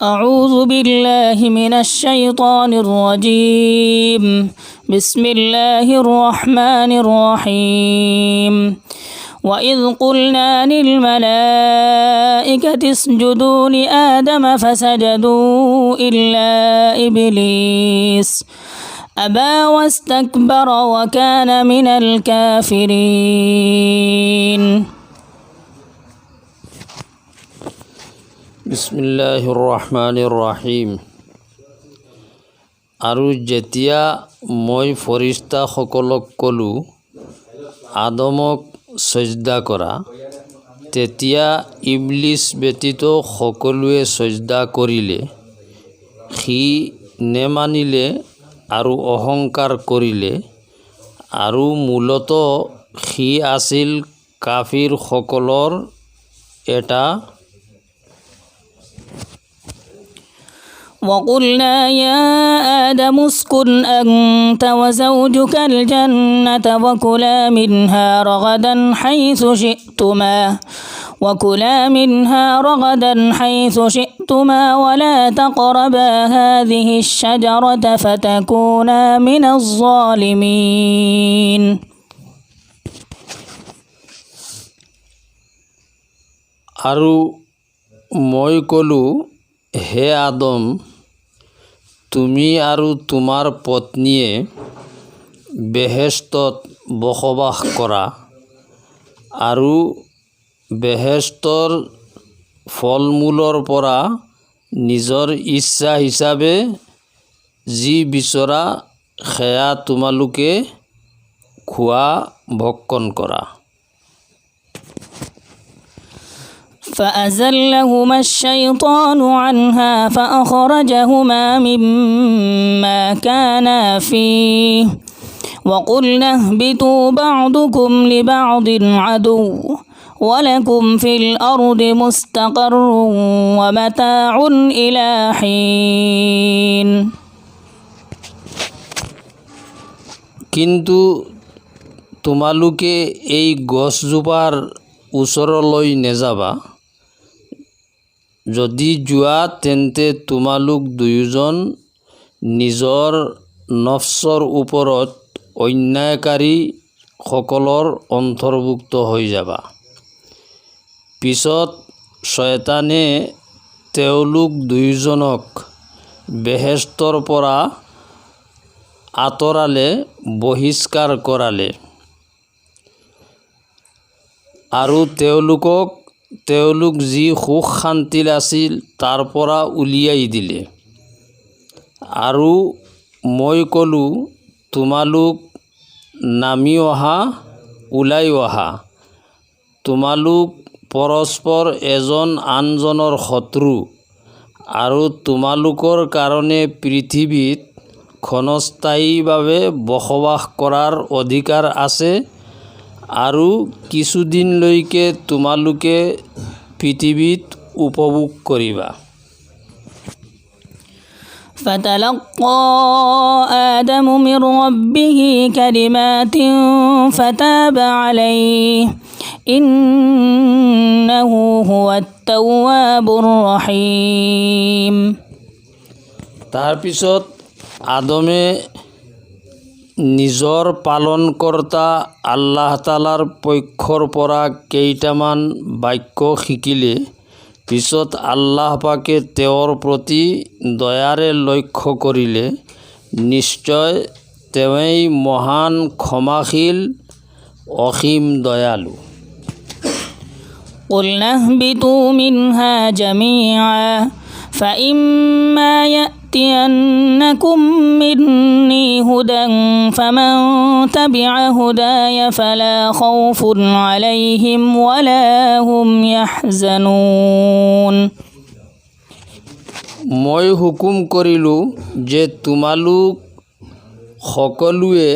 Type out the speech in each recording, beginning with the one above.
أعوذ بالله من الشيطان الرجيم بسم الله الرحمن الرحيم وإذ قلنا للملائكة اسجدوا لآدم فسجدوا إلا إبليس أبى واستكبر وكان من الكافرين বিসমিল্লাহির রহমানির রহিম। আৰু যেতিয়া মই ফৰিস্তাসকলক ক'লো আদমক সজদা কৰা, তেতিয়া ইবলিছ ব্যতীত সকলোৱে সজদা কৰিলে। সি নেমানিলে আৰু অহংকাৰ কৰিলে, আৰু মূলতঃ সি আছিল কাফিৰসকলৰ এটা। وقلنا يا آدم اسكن أنت وزوجك الجنة وكلا منها رغدا حيث شئتما ولا تقربا هذه الشجرة فتكونا من الظالمين আৰু মই ক'লো, হে আদম, তুমি আৰু তোমাৰ পত্নীয়ে বেহেশতত বসবাস কৰা আৰু বেহেশতৰ ফলমূলৰ পৰা নিজৰ ইচ্ছা হিচাপে যি বিচৰা সেয়া তোমালোকে খোৱা ভক্ষণ কৰা। فأزلهما الشيطان عنها فأخرجهما مما كانا فيه وقلنا اهبطوا بعضكم لبعض عدو ولكم في الأرض مستقر ومتاع إلى حين কিন্তু তোমালোকে এই গছজোপাৰ ওচৰলৈ নেযাবা। যদি যোৱা তেন্তে তোমালোক দুয়োজন নিজৰ নফচৰ ওপৰত অন্যায়কাৰীসকলৰ অন্তৰ্ভুক্ত হৈ যাবা। পিছত শয়তানে তেওঁলোক দুয়োজনক বেহেশতৰ পৰা আঁতৰালে, বহিষ্কাৰ কৰালে আৰু তেওঁলোক যি সুখ শান্তিত আছিল তাৰ পৰা উলিয়াই দিলে। আৰু মই ক'লো, তোমালোক নামি অহা, ওলাই অহা। তোমালোক পৰস্পৰ এজন আনজনৰ শত্ৰু, আৰু তোমালোকৰ কাৰণে পৃথিৱীত ক্ষণস্থায়ীভাৱে বসবাস কৰাৰ অধিকাৰ আছে, আৰু কিছুদিনলৈকে তোমালোকে পৃথিৱীত উপভোগ কৰিবা। فتلقى آدم من ربه كلمات فتاب عليه إنه هو التواب الرحيم তাৰপিছত আদমে নিজৰ পালনকৰ্তা আল্লাহ তালাৰ পক্ষৰ পৰা কেইটামান বাক্য শিকিলে। পিছত আল্লাহ পাকে তেওঁৰ প্ৰতি দয়াৰে লক্ষ্য কৰিলে। নিশ্চয় তেওঁই মহান ক্ষমাশীল, অসীম দয়ালু। قلنا اهبطوا منها جميعا فإما يأتينكم مني هدى فمن تبع هداي فلا خوف عليهم ولا هم يحزنون মই হুকুম কৰিলোঁ যে তোমালোক সকলোৱে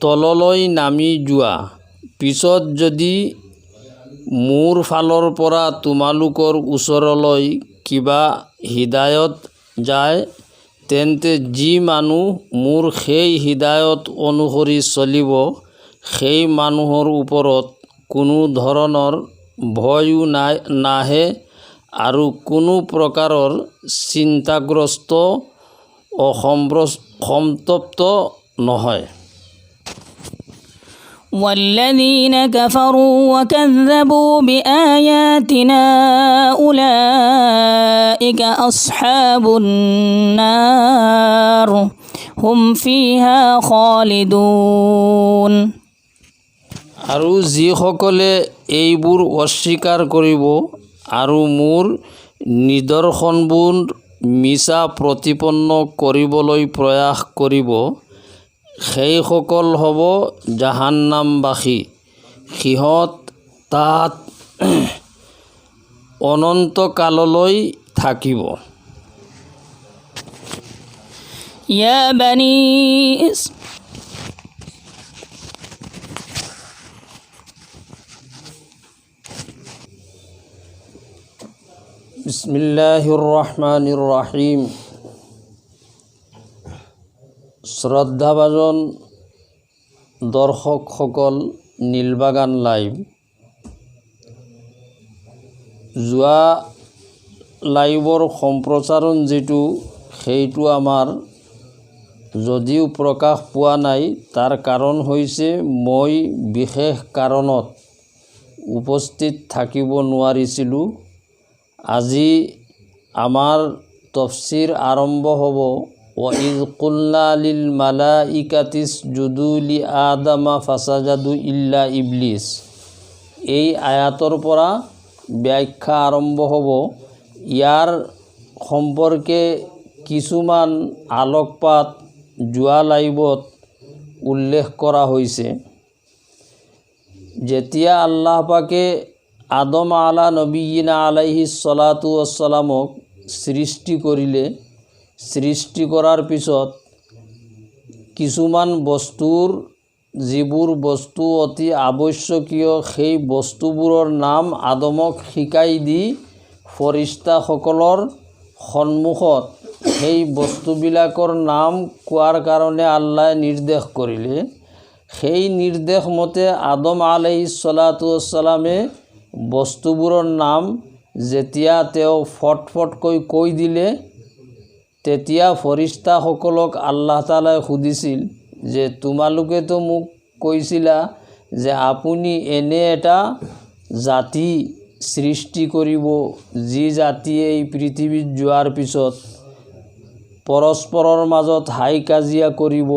তললৈ নামি যোৱা। পিছত যদি মোৰ ফালৰ পৰা তোমালোকৰ ওচৰলৈ কিবা হিদায়ত যায়, তেন্তে যি মানুহ মোৰ সেই হিদায়ত অনুসৰি চলিব, সেই মানুহৰ ওপৰত কোনো ধৰণৰ ভয়ো নাহে আৰু কোনো প্ৰকাৰৰ চিন্তাগ্ৰস্ত সন্তপ্ত নহয়। والذين كفروا وكذبوا بآياتنا أولئك أصحاب النار هم فيها خالدون। আৰু যিসকলে এইবোৰ অস্বীকাৰ কৰিব আৰু মোৰ নিদৰ্শনবোৰ মিছা প্ৰতিপন্ন কৰিবলৈ প্ৰয়াস কৰিব, সেইসকল হ'ব জাহান্নামবাসী। সিহঁত তাত অনন্তকাললৈ থাকিব। يا بني বিসমিল্লাহিৰ ৰহমানিৰ ৰহিম। শ্ৰদ্ধাভাজন দৰ্শকসকল, নীলবাগান লাইভ যোৱা লাইভৰ সম্প্ৰচাৰণ যিটো সেইটো আমাৰ যদিও প্ৰকাশ পোৱা নাই, তাৰ কাৰণ হৈছে মই বিশেষ কাৰণত উপস্থিত থাকিব নোৱাৰিছিলোঁ। আজি আমাৰ তফসিৰ আৰম্ভ হ'ব وَإِذْ قُلْنَا لِلْمَلَائِكَةِ اسْجُدُوا لِآدَمَ فَسَجَدُوا إِلَّا إِبْلِيسَ। এই আয়াতৰ পৰা ব্যাখ্যা আৰম্ভ হ'ব। ইয়াৰ সম্পৰ্কে কিছুমান আলোকপাত যোৱা লাইভত উল্লেখ কৰা হৈছে। যেতিয়া আল্লাহ পাকে আদম আলা নবিয়িনা আলাইহিস সালাতু ওয়াসসালামক সৃষ্টি কৰিলে, সৃষ্টি কৰাৰ পিছত কিছুমান বস্তুৰ যিবোৰ বস্তু অতি আৱশ্যকীয়, সেই বস্তুবোৰৰ নাম আদমক শিকাই দি ফৰিস্তাসকলৰ সন্মুখত সেই বস্তুবিলাকৰ নাম কোৱাৰ কাৰণে আল্লাহ নিৰ্দেশ কৰিলে। সেই নিৰ্দেশ মতে আদম আলাইহিস সালাতু ওয়াসসালামে বস্তুবোৰৰ নাম যেতিয়া তেওঁ ফটফটকৈ কৈ দিলে, তেতিয়া ফৰিস্তাসকলক আল্লাহ তাআলাই সুধিছিল যে তোমালোকেতো মোক কৈছিলা যে আপুনি এনে এটা জাতি সৃষ্টি কৰিব যি জাতিয়ে এই পৃথিৱীত যোৱাৰ পিছত পৰস্পৰৰ মাজত হাই কাজিয়া কৰিব,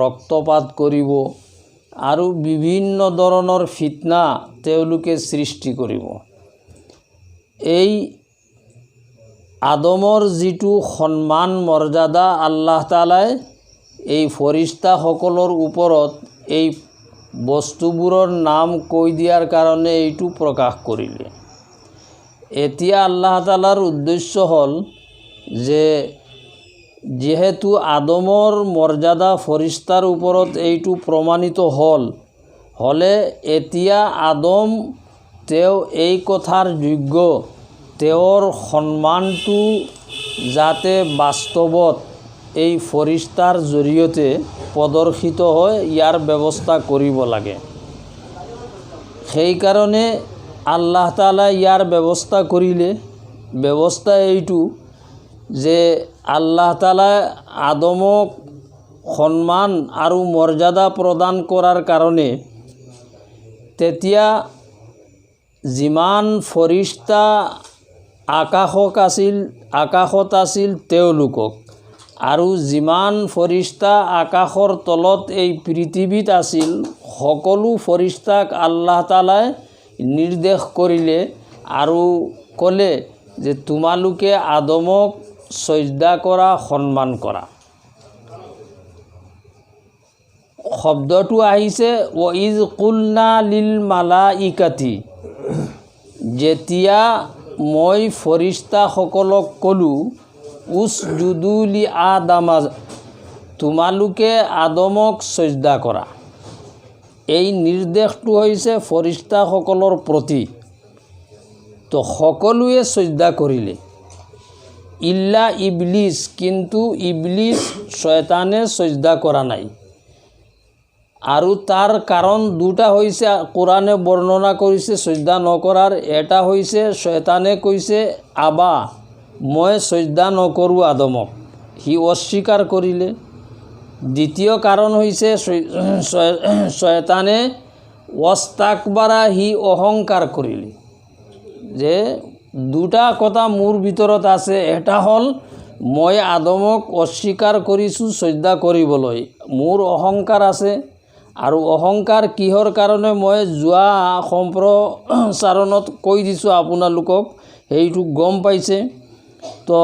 ৰক্তপাত কৰিব আৰু বিভিন্ন ধৰণৰ ফিতনা তেওঁলোকে সৃষ্টি কৰিব। এই আদমৰ যিটো সন্মান মৰ্যাদা আল্লাহ তাআলাই এই ফৰিস্তাসকলৰ ওপৰত এই বস্তুবোৰৰ নাম কৈ দিয়াৰ কাৰণে এইটো প্ৰকাশ কৰিলে। এতিয়া আল্লাহ তাআলাৰ উদ্দেশ্য হ'ল যে যেহেতু আদমৰ মৰ্যাদা ফৰিস্তাৰ ওপৰত এইটো প্ৰমাণিত হ'লে এতিয়া আদম তেওঁ এই কথাৰ যোগ্য, তেওঁৰ সন্মানটো যাতে বাস্তৱত এই ফৰিস্তাৰ জৰিয়তে প্ৰদৰ্শিত হয়, ইয়াৰ ব্যৱস্থা কৰিব লাগে। সেইকাৰণে আল্লাহ তাআলাই ইয়াৰ ব্যৱস্থা কৰিলে। ব্যৱস্থা এইটো যে আল্লাহ তাআলাই আদমক সন্মান আৰু মৰ্যাদা প্ৰদান কৰাৰ কাৰণে তেতিয়া যিমান ফৰিস্তা আকাশত আছিল তেওঁলোকক আৰু যিমান ফৰিস্তা আকাশৰ তলত এই পৃথিৱীত আছিল সকলো ফৰিস্তাক আল্লাহ তাআলাই নিৰ্দেশ কৰিলে আৰু ক'লে যে তোমালোকে আদমক সজদা কৰা, সন্মান কৰা। শব্দটো আহিছে ওয়াইজ কুলনা লিল মালাইকাতি, যেতিয়া মই ফৰিস্তাসকলক ক'লোঁ উছজুদু লি আদামা, তোমালোকে আদমক সজদা কৰা। এই নিৰ্দেশটো হৈছে ফৰিস্তাসকলৰ প্ৰতি। তো সকলোৱে সজদা কৰিলে ইল্লা ইবলিস, কিন্তু ইবলিস শয়তানে সজদা কৰা নাই। আৰু তাৰ কাৰণ দুটা হৈছে কোৰআনে বৰ্ণনা কৰিছে সজদা নকৰাৰ। এটা হৈছে শয়তানে কৈছে আবা মই সজদা নকৰোঁ আদমক, সি অস্বীকাৰ কৰিলে। দ্বিতীয় কাৰণ হৈছে শয়তানে ওয়াস্তাকবাৰা, সি অহংকাৰ কৰিলে। যে দুটা কথা মোৰ ভিতৰত আছে, এটা হ'ল মই আদমক অস্বীকাৰ কৰিছোঁ সজদা কৰিবলৈ, মোৰ অহংকাৰ আছে। আৰু অহংকাৰ কিহৰ কাৰণে মই যোৱা সম্প্ৰচাৰণত কৈ দিছোঁ আপোনালোকক, সেইটো গম পাইছে। তো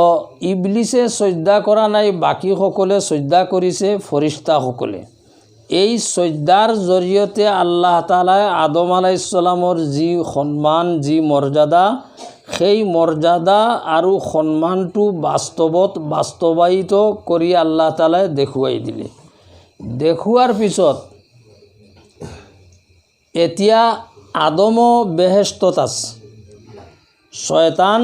ইবলিছে সজদা কৰা নাই, বাকীসকলে সজদা কৰিছে, ফৰিস্তাসকলে। এই সজদাৰ জৰিয়তে আল্লাহ তাআলাই আদম আলাইহিস সালামৰ যি সন্মান, যি মৰ্যাদা, সেই মৰ্যাদা আৰু সন্মানটো বাস্তৱায়িত কৰি আল্লাহ তাআলাই দেখুৱাই দিলে। দেখুৱাৰ পিছত এতিয়া আদম বেহেশতত আছে। শয়তান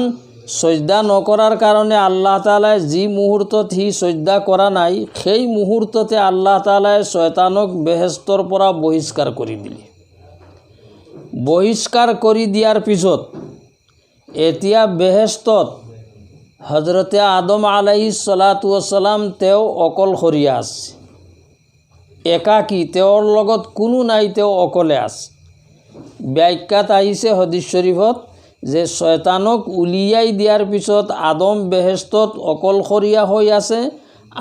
সজদা নকৰাৰ কাৰণে আল্লাহ তাআলাই যি মুহূৰ্তত সি সজদা কৰা নাই, সেই মুহূৰ্ততে আল্লাহ তাআলাই শয়তানক বেহেশতৰ পৰা বহিষ্কাৰ কৰি দিলে। বহিষ্কাৰ কৰি দিয়াৰ পিছত এতিয়া বেহেশতত হজৰতে আদম আলাইহিস সালাতু ওয়াসসালাম তেওঁ অকলশৰীয়া আছে, একাকী, তেওঁৰ লগত কোনো নাই, তেওঁ অকলে আছে। ব্যাখ্যাত আহিছে হাদিস শৰীফত যে শয়তানক উলিয়াই দিয়াৰ পিছত আদম বেহেশতত অকলশৰীয়া হৈ আছে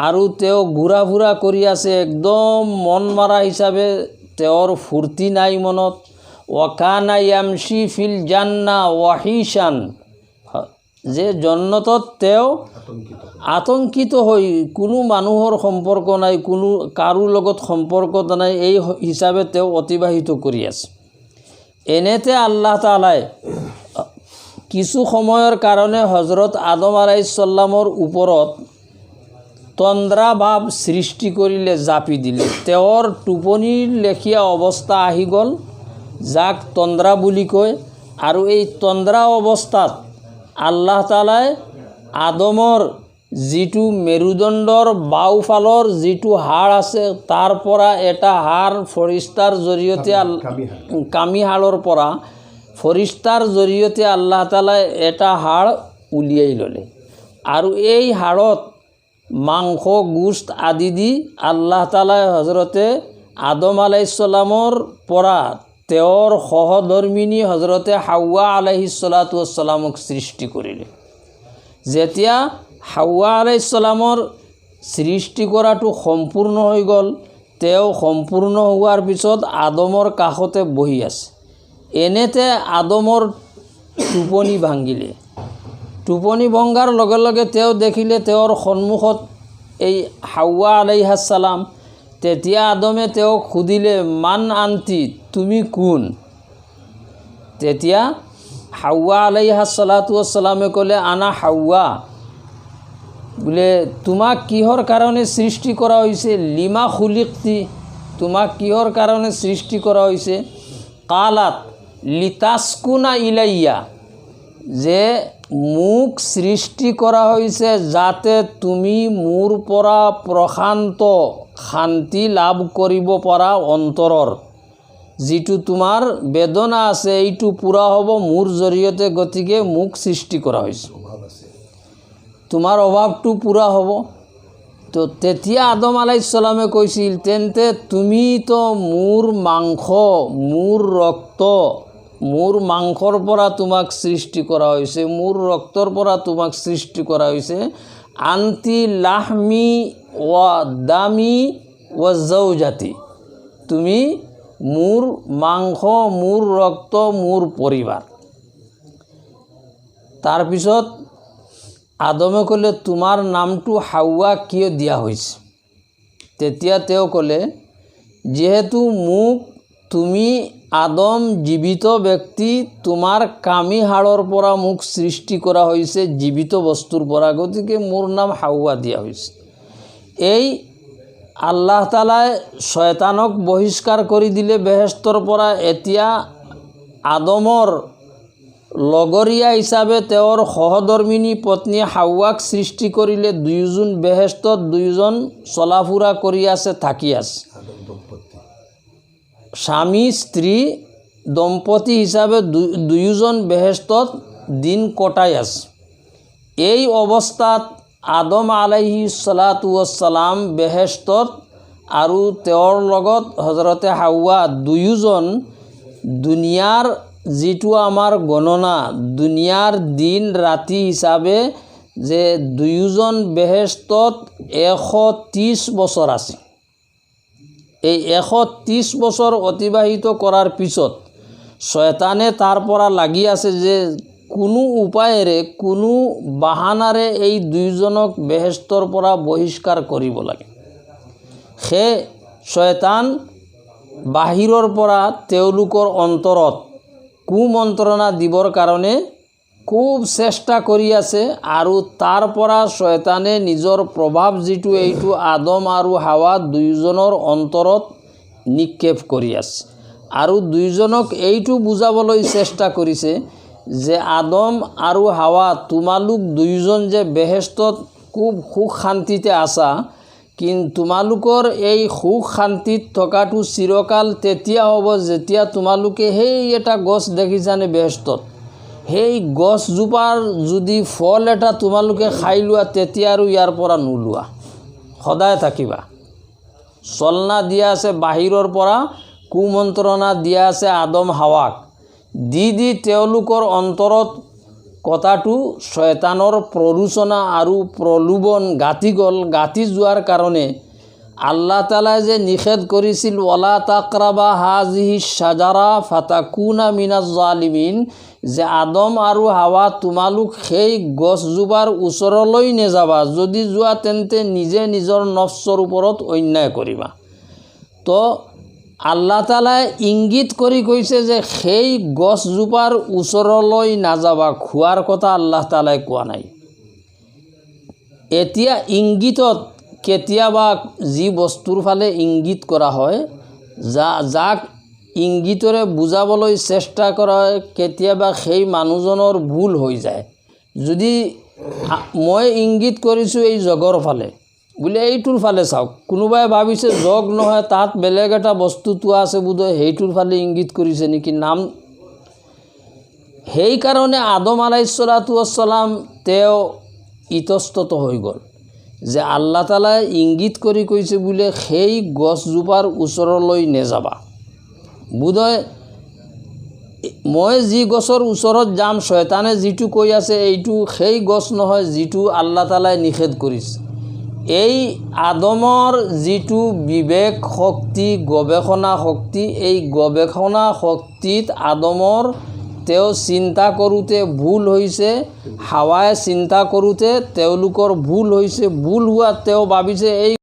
আৰু তেওঁ ঘূৰা ফুৰা কৰি আছে, একদম মন মাৰা হিচাপে, তেওঁৰ ফূৰ্তি নাই মনত। ওয়াকানা ইয়ামশি ফিল জান্না ওয়াহিশান, যে জন্নতত তেওঁ আতংকিত হৈ, কোনো মানুহৰ সম্পৰ্ক নাই, কোনো কাৰো লগত সম্পৰ্ক নাই, এই হিচাপে তেওঁ অতিবাহিত কৰি আছে। এনেতে আল্লাহ তাআলাই কিছু সময়ৰ কাৰণে হজৰত আদম আলাইহিস সালামৰ ওপৰত তন্দ্ৰা ভাৱ সৃষ্টি কৰিলে, জাপি দিলে। তেওঁৰ টোপনিৰ লেখীয়া অৱস্থা আহি গ'ল, যাক তন্দ্ৰা বুলি কয়। আৰু এই তন্দ্ৰা অৱস্থাত আল্লাহ তাআলাই আদমৰ যিটো মেৰুদণ্ডৰ বাওঁফালৰ যিটো হাড় আছে, তাৰ পৰা এটা হাড় ফৰিস্তাৰ জৰিয়তে, কামি হাড়ৰ পৰা ফৰিস্তাৰ জৰিয়তে আল্লাহ তাআলাই এটা হাড় উলিয়াই ল'লে। আৰু এই হাড়ত মাংস, গোস্ত আদি দি আল্লাহ তাআলাই হজৰতে আদম আলাইহিস সালামৰ পৰা তেওঁৰ সহধৰ্মিনী হজৰতে হাৱা আলাইহিস সালাতু ওয়াসসালামক সৃষ্টি কৰিলে। যেতিয়া হাৱা আলাইহিস সালামৰ সৃষ্টি কৰাটো সম্পূৰ্ণ হৈ গ'ল, তেওঁ সম্পূৰ্ণ হোৱাৰ পিছত আদমৰ কাষতে বহি আছে। এনেতে আদমৰ টোপনি ভাঙিলে। টোপনি ভংগাৰ লগে লগে তেওঁ দেখিলে তেওঁৰ সন্মুখত এই হাৱা আলাইহিস সালাম। তেতিয়া আদমে তেওঁক সুধিলে, মান আন্তি, তুমি কোন? তেতিয়া হাৱা আলাইহিস সালাতু ওয়াসসালামে ক'লে, আনা হাৱা। বোলে তোমাক কিহৰ কাৰণে সৃষ্টি কৰা হৈছে? লিমা খুলিকতি, তোমাক কিহৰ কাৰণে সৃষ্টি কৰা হৈছে? কালাত লিতাস্কুনা ইলাইয়া, যে মোক সৃষ্টি কৰা হৈছে যাতে তুমি মোৰ পৰা প্ৰশান্ত শান্তি লাভ কৰিব পৰা, অন্তৰৰ যিটো তোমাৰ বেদনা আছে এইটো পূৰা হ'ব মোৰ জৰিয়তে, গতিকে মোক সৃষ্টি কৰা হৈছে, তোমাৰ অভাৱটো পূৰা হ'ব। তো তেতিয়া আদম আলাইহিস সালামে কৈছিল, তেন্তে তুমি তো মোৰ মাংস, মোৰ ৰক্ত, মোৰ মাংসৰ পৰা তোমাক সৃষ্টি কৰা হৈছে, মোৰ ৰক্তৰ পৰা তোমাক সৃষ্টি কৰা হৈছে। আন্তি লাহমি ওয়া দামি ওয়া জাওজাতি, তুমি মোৰ মাংস, মোৰ ৰক্ত, মোৰ পৰিবাৰ। তাৰপিছত আদমে ক'লে, তোমাৰ নামটো হাৱা কিয় দিয়া হৈছে? তেতিয়া তেওঁ ক'লে, যিহেতু মোক তুমি আদম জীৱিত ব্যক্তি, তোমাৰ কামি হাড়ৰ পৰা মোক সৃষ্টি কৰা হৈছে, জীৱিত বস্তুৰ পৰা, গতিকে মোৰ নাম হাৱা দিয়া হৈছে। এই আল্লাহ তাআলাই শয়তানক বহিষ্কাৰ কৰি দিলে বেহেশতৰ পৰা। এতিয়া আদমৰ লগৰীয়া হিচাপে তেওঁৰ সহধৰ্মিনী পত্নী হাৱাক সৃষ্টি কৰিলে। দুয়োজন বেহেশতত দুয়োজন চলাফুৰা কৰি আছে, থাকি আছে। স্বামী স্ত্রী দম্পতি হিসাবে দুয়োজন বেহেশতত দিন কটাই আছে। এই অবস্থাত আদম আলাইহিস সালাতু ওয়াস সালাম বেহেশতত আৰু তেওঁৰ লগত হজৰতে হাৱা দুয়োজন দুনিয়াৰ যিটো আমাৰ গণনা দুনিয়াৰ দিন ৰাতি হিচাপে যে দুয়োজন বেহেশতত 130 বছৰ আছে। এই 130 বছৰ অতিবাহিত কৰাৰ পিছত শয়তানে তাৰ পৰা লাগি আছে যে কোনো উপায়েৰে কোনো বাহানাৰে এই দুয়োজনক বেহেশতৰ পৰা বহিষ্কাৰ কৰিব লাগে। সে শয়তান বাহিৰৰ পৰা তেওঁলোকৰ অন্তৰত কুমন্ত্ৰণা দিবৰ কাৰণে খুব চেষ্টা কৰি আছে আৰু তাৰ পৰা শয়তানে নিজৰ প্ৰভাৱ যিটো এইটো আদম আৰু হাৱা দুয়োজনৰ অন্তৰত নিক্ষেপ কৰি আছে আৰু দুয়োজনক এইটো বুজাবলৈ চেষ্টা কৰিছে যে আদম আৰু হাৱা তোমালোক দুয়োজন যে বেহেশতত খুব সুখ শান্তিতে আছা, কিন্তু তোমালোকৰ এই সুখ শান্তিত থকাটো চিৰকাল তেতিয়া হ'ব যেতিয়া তোমালোকে সেই এটা গছ দেখিছানে বেহেশতত, সেই গছজোপাৰ যদি ফল এটা তোমালোকে খাই লোৱা তেতিয়া আৰু ইয়াৰ পৰা নোলোৱা, সদায় থাকিবা। চলনা দিয়া আছে বাহিৰৰ পৰা, কুমন্ত্ৰণা দিয়া আছে আদম হাৱাক, দি তেওঁলোকৰ অন্তৰত কথাটো শয়তানৰ প্ৰৰোচনা আৰু প্ৰলোভন গাঁঠি যোৱাৰ কাৰণে আল্লাহ তাআলাই যে নিষেধ কৰিছিল ওয়ালা তাকৰাবা হাজিহি শাজাৰা ফাতাকুনা মিনাজ জালিমিন, যে আদম আৰু হাৱা তোমালোক সেই গছজোপাৰ ওচৰলৈ নেযাবা, যদি যোৱা তেন্তে নিজে নিজৰ নফচৰ ওপৰত অন্যায় কৰিবা। তো আল্লাহ তাআলাই ইংগিত কৰি কৈছে যে সেই গছজোপাৰ ওচৰলৈ নাযাবা, খোৱাৰ কথা আল্লাহ তাআলাই কোৱা নাই। এতিয়া ইংগিতত কেতিয়াবা যি বস্তুৰ ফালে ইংগিত কৰা হয়, যাক ইংগিতৰে বুজাবলৈ চেষ্টা কৰা হয়, কেতিয়াবা সেই মানুহজনৰ ভুল হৈ যায়। যদি মই ইংগিত কৰিছোঁ এই জগৰ ফালে বোলে এইটোৰ ফালে চাওক, কোনোবাই ভাবিছে জগ নহয় তাত বেলেগ এটা বস্তুটো আছে বোধহয় সেইটোৰ ফালে ইংগিত কৰিছে নেকি নাম। সেইকাৰণে আদম আলাইহিস সালাতু ওয়াস সালাম তেওঁ ইতস্তত হৈ গ'ল যে আল্লাহ তাআলাই ইংগিত কৰি কৈছে বোলে সেই গছজোপাৰ ওচৰলৈ নেযাবা। বোধহয় মই যি গছৰ ওচৰত যাম, শয়তানে যিটো কৈ আছে এইটো সেই গছ নহয় যিটো আল্লাহ তাআলাই নিষেধ কৰিছে। এই আদমৰ যিটো বিবেক শক্তি, গৱেষণা শক্তি, এই গৱেষণা শক্তিত আদমৰ তেওঁ চিন্তা কৰোঁতে ভুল হৈছে, হাৱাই চিন্তা কৰোঁতে তেওঁলোকৰ ভুল হৈছে। ভুল হোৱাত তেওঁ ভাবিছে এই